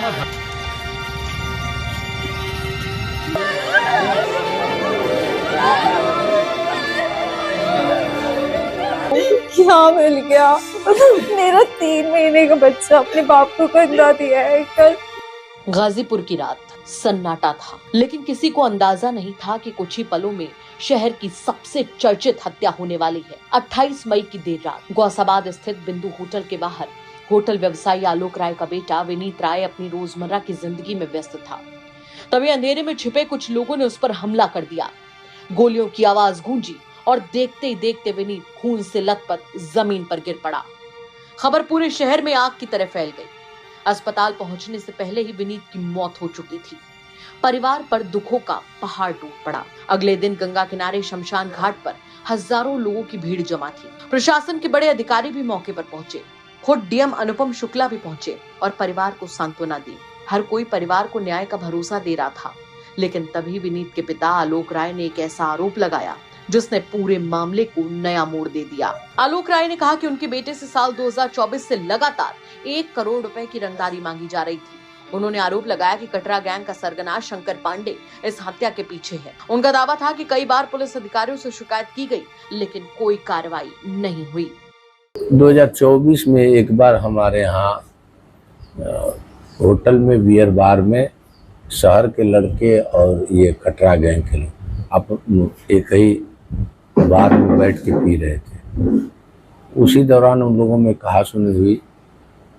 क्या मिल गया? मेरा 3 महीने का बच्चा अपने बाप को कंधा दिया है कल। गाजीपुर की रात सन्नाटा था, लेकिन किसी को अंदाजा नहीं था कि कुछ ही पलों में शहर की सबसे चर्चित हत्या होने वाली है। 28 मई की देर रात गौसाबाद स्थित बिंदु होटल के बाहर होटल व्यवसायी आलोक राय का बेटा विनीत राय अपनी रोजमर्रा की जिंदगी में व्यस्त था। तभी अंधेरे में छिपे कुछ लोगों ने उस पर हमला कर दिया। गोलियों की आवाज गूंजी और देखते ही देखते विनीत खून से लथपथ जमीन पर गिर पड़ा। खबर पूरे शहर में आग की तरह फैल गई। अस्पताल पहुंचने से पहले ही विनीत की मौत हो चुकी थी। परिवार पर दुखों का पहाड़ टूट पड़ा। अगले दिन गंगा किनारे शमशान घाट पर हजारों लोगों की भीड़ जमा थी। प्रशासन के बड़े अधिकारी भी मौके पर पहुंचे। खुद डीएम अनुपम शुक्ला भी पहुंचे और परिवार को सांत्वना दी। हर कोई परिवार को न्याय का भरोसा दे रहा था, लेकिन तभी विनीत के पिता आलोक राय ने एक ऐसा आरोप लगाया जिसने पूरे मामले को नया मोड़ दे दिया। आलोक राय ने कहा कि उनके बेटे से साल 2024 से लगातार 1 करोड़ रुपए की रंगदारी मांगी जा रही थी। उन्होंने आरोप लगाया कि कटरा गैंग का सरगना शंकर पांडे इस हत्या के पीछे है। उनका दावा था कि कई बार पुलिस अधिकारियों से शिकायत की गई, लेकिन कोई कार्रवाई नहीं हुई। 2024 में एक बार हमारे यहाँ होटल में बियर बार में शहर के लड़के और ये कटरा गैंग के लोग आप एक ही बार में बैठ के पी रहे थे। उसी दौरान उन लोगों में कहासुनी हुई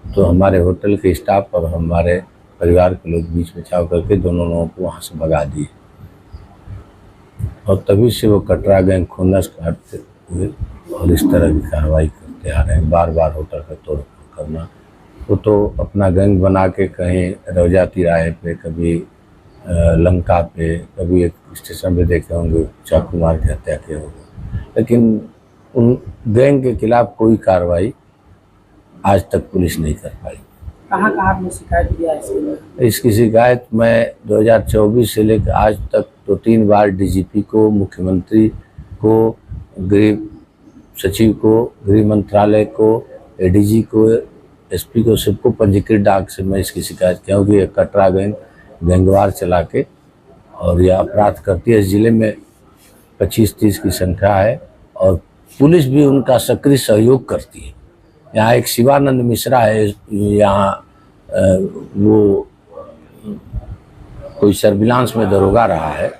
तो हमारे होटल के स्टाफ और हमारे परिवार के लोग बीच बचाव करके दोनों लोगों को वहाँ से भगा दिए और तभी से वो कटरा गैंग खुन्नस काटते हुए और इस तरह की कार्रवाई करते आ रहे हैं। बार बार होटल का तोड़ करना, वो तो अपना गैंग बना के कहीं रौजा तिराहे पे, कभी लंका पे, कभी एक स्टेशन पे देखे होंगे चाकू मार के हत्या किए होंगे, लेकिन उन गैंग के खिलाफ कोई कार्रवाई आज तक पुलिस नहीं कर पाई। कहाँ आपने शिकायत किया है? इसकी शिकायत मैं 2024 से लेकर आज तक 2-3 बार डीजीपी को, मुख्यमंत्री को, गृह सचिव को, गृह मंत्रालय को, एडीजी को, एसपी को, सबको पंजीकृत डाक से मैं इसकी शिकायत किया हूँ कि कटरा गैंग गैंगवार चला के और यह अपराध करती है। इस जिले में 25-30 की संख्या है और पुलिस भी उनका सक्रिय सहयोग करती है। यहाँ एक शिवानंद मिश्रा है, यहाँ वो कोई सर्विलांस में दरोगा रहा है,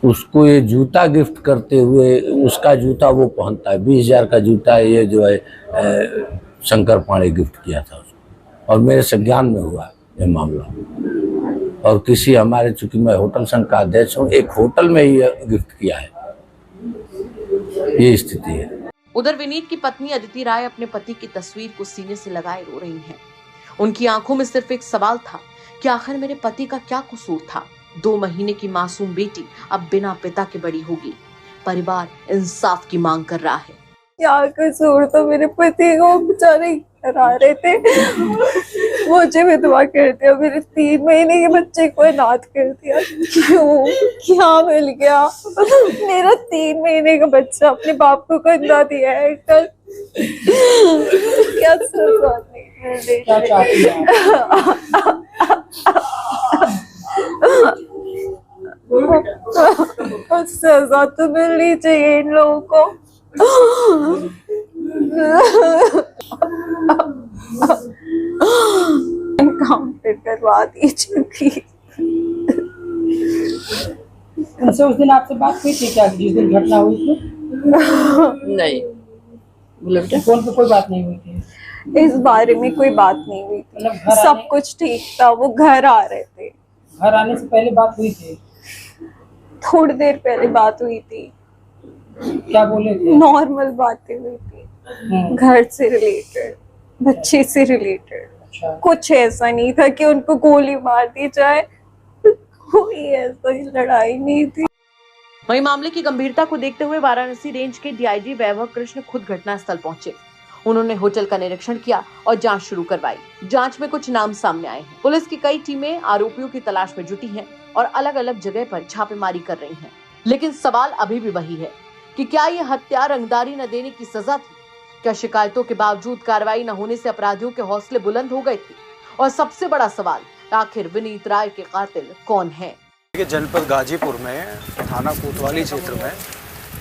उसको ये जूता गिफ्ट करते हुए, उसका जूता वो पहनता है, 20,000 का जूता है, ये जो है शंकर पांडे गिफ्ट किया था उसको और मेरे संज्ञान में हुआ ये मामला। और किसी हमारे, चूंकि मैं होटल संघ का अध्यक्ष हूँ, एक होटल में ही गिफ्ट किया है, ये स्थिति है। उधर विनीत की पत्नी अदिति राय अपने पति की तस्वीर को सीने से लगाए रो रही हैं। उनकी आंखों में सिर्फ एक सवाल था कि आखिर मेरे पति का क्या कसूर था। 2 महीने की मासूम बेटी अब बिना पिता के बड़ी होगी। परिवार इंसाफ की मांग कर रहा है। क्या कसूर तो मेरे पति को बेचारे घर आ रहे थे, मुझे विधवा कर दिया, मेरे 3 महीने के बच्चे को अनाथ कर दिया। क्यों? क्या मिल गया? मेरा 3 महीने का बच्चा अपने बाप को कंधा दिया है कल। क्या सजा सजा तो मिलनी चाहिए इन लोगों को। एनकाउंटर करवा दीजिए प्लीज। उनसे उस दिन आपसे बात हुई थी क्या, जिस दिन घटना हुई थी? नहीं, फोन पे कोई बात नहीं हुई थी? इस बारे में कोई बात नहीं हुई थी, सब कुछ ठीक था। वो घर आ रहे थे। घर आने से पहले बात हुई थी? थोड़ी देर पहले बात हुई थी। क्या बोले थे? नॉर्मल बातें हुई थी, घर से रिलेटेड, बच्चे से रिलेटेड। अच्छा। कुछ ऐसा नहीं था कि उनको गोली मार दी जाए, कोई ऐसा ही लड़ाई नहीं थी। वहीं मामले की गंभीरता को देखते हुए वाराणसी रेंज के डीआईजी वैभव कृष्ण खुद घटनास्थल पहुंचे। उन्होंने होटल का निरीक्षण किया और जांच शुरू करवाई। जांच में कुछ नाम सामने आए हैं। पुलिस की कई टीमें आरोपियों की तलाश में जुटी हैं और अलग अलग जगह पर छापेमारी कर रही हैं। लेकिन सवाल अभी भी वही है कि क्या ये हत्या रंगदारी न देने की सजा थी? क्या शिकायतों के बावजूद कार्रवाई न होने से अपराधियों के हौसले बुलंद हो गए थे और सबसे बड़ा सवाल, आखिर विनीत राय के कातिल कौन है? जनपद गाजीपुर में थाना कोतवाली क्षेत्र में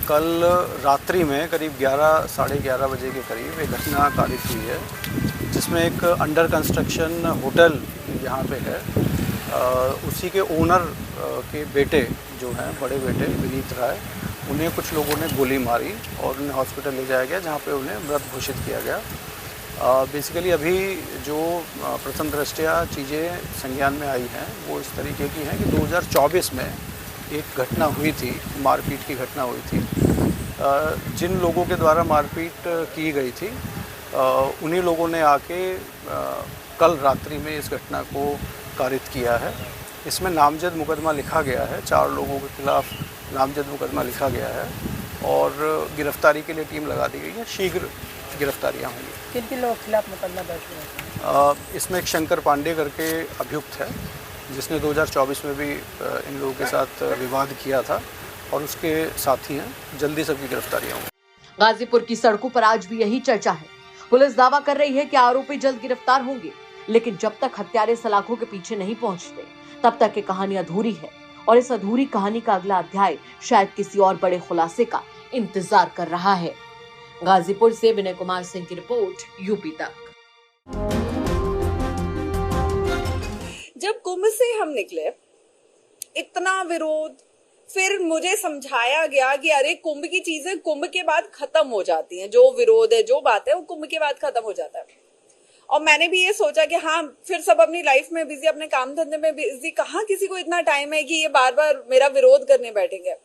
कल रात्रि में करीब 11 साढ़े 11 बजे के करीब एक घटना कारित हुई है, जिसमें एक अंडर कंस्ट्रक्शन होटल यहाँ पे है, उसी के ओनर के बेटे जो हैं, बड़े बेटे विनीत राय, उन्हें कुछ लोगों ने गोली मारी और उन्हें हॉस्पिटल ले जाया गया, जहाँ पे उन्हें मृत घोषित किया गया। बेसिकली अभी जो प्रथम दृष्टया चीज़ें संज्ञान में आई हैं वो इस तरीके की हैं कि 2024 में एक घटना हुई थी, मारपीट की घटना हुई थी। जिन लोगों के द्वारा मारपीट की गई थी उन्हीं लोगों ने आके कल रात्रि में इस घटना को कारित किया है। इसमें नामजद मुकदमा लिखा गया है, 4 लोगों के खिलाफ नामजद मुकदमा लिखा गया है और गिरफ्तारी के लिए टीम लगा दी गई है। शीघ्र गिरफ्तारियां होंगी। किन लोगों के खिलाफ मुकदमा दर्ज हुआ है? इसमें एक शंकर पांडे करके अभियुक्त है, जिसने 2024 में भी इन लोगों के साथ विवाद किया था और उसके साथी हैं। जल्दी सबकी गिरफ्तारियां होंगी। गाजीपुर की सड़कों पर आज भी यही चर्चा है। पुलिस दावा कर रही है कि आरोपी जल्द गिरफ्तार होंगे, लेकिन जब तक हत्यारे सलाखों के पीछे नहीं पहुंचते तब तक ये कहानी अधूरी है और इस अधूरी कहानी का अगला अध्याय शायद किसी और बड़े खुलासे का इंतजार कर रहा है। गाजीपुर से विनय कुमार सिंह की रिपोर्ट, यूपी तक। जब कुंभ से हम निकले, इतना विरोध, फिर मुझे समझाया गया कि अरे कुंभ की चीजें कुंभ के बाद खत्म हो जाती हैं, जो विरोध है, जो बात है वो कुंभ के बाद खत्म हो जाता है। और मैंने भी ये सोचा कि हाँ, फिर सब अपनी लाइफ में बिजी, अपने काम धंधे में बिजी, कहाँ किसी को इतना टाइम है कि ये बार बार मेरा विरोध करने बैठेंगे।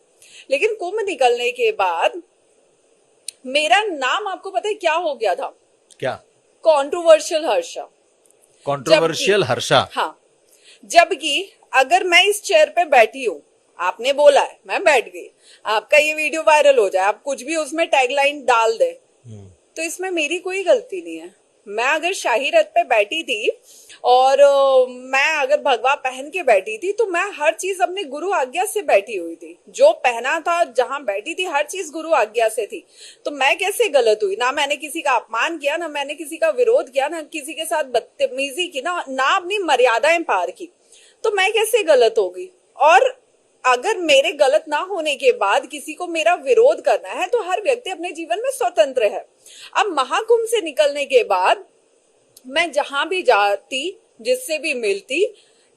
लेकिन कुंभ निकलने के बाद मेरा नाम, आपको पता है क्या हो गया था? क्या? कंट्रोवर्शियल हर्षा। कंट्रोवर्शियल हर्षा? हाँ, जबकि अगर मैं इस चेयर पे बैठी हूँ, आपने बोला है, मैं बैठ गई, आपका ये वीडियो वायरल हो जाए, आप कुछ भी उसमें टैगलाइन डाल दे, तो इसमें मेरी कोई गलती नहीं है। मैं अगर शाही रथ पे बैठी थी और मैं अगर भगवा पहन के बैठी थी, तो मैं हर चीज अपने गुरु आज्ञा से बैठी हुई थी। जो पहना था, जहां बैठी थी, हर चीज गुरु आज्ञा से थी। तो मैं कैसे गलत हुई? ना मैंने किसी का अपमान किया, ना मैंने किसी का विरोध किया, ना किसी के साथ बदतमीजी की, ना अपनी मर्यादाएं पार की। तो मैं कैसे गलत होगी? और अगर मेरे गलत ना होने के बाद किसी को मेरा विरोध करना है, तो हर व्यक्ति अपने जीवन में स्वतंत्र है। अब महाकुंभ से निकलने के बाद मैं जहां भी जाती, जिससे भी मिलती,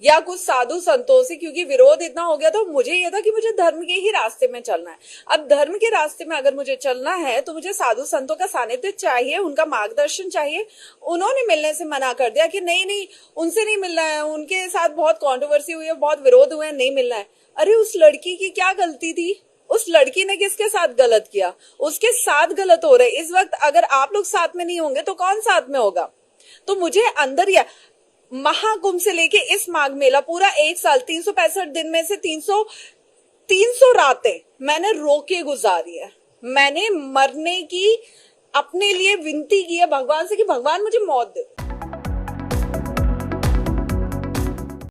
या कुछ साधु संतों से, क्योंकि विरोध इतना हो गया था, मुझे यह था कि मुझे धर्म के ही रास्ते में चलना है। अब धर्म के रास्ते में अगर मुझे चलना है तो मुझे साधु संतों का सानिध्य चाहिए, उनका मार्गदर्शन चाहिए। उन्होंने मिलने से मना कर दिया कि नहीं, उनसे नहीं मिलना है, उनके साथ बहुत कॉन्ट्रोवर्सी हुई है, बहुत विरोध हुए हैं, नहीं मिलना है। अरे उस लड़की की क्या गलती थी? उस लड़की ने किसके साथ गलत किया? उसके साथ गलत हो रहे। इस वक्त अगर आप लोग साथ में नहीं होंगे तो कौन साथ में होगा? तो मुझे अंदर या महाकुंभ से लेके इस माघ मेला, पूरा 1 साल, 365 दिन में से 300 रातें मैंने रो के गुजारी है। मैंने मरने की अपने लिए विनती की है भगवान से कि भगवान मुझे मौत दे।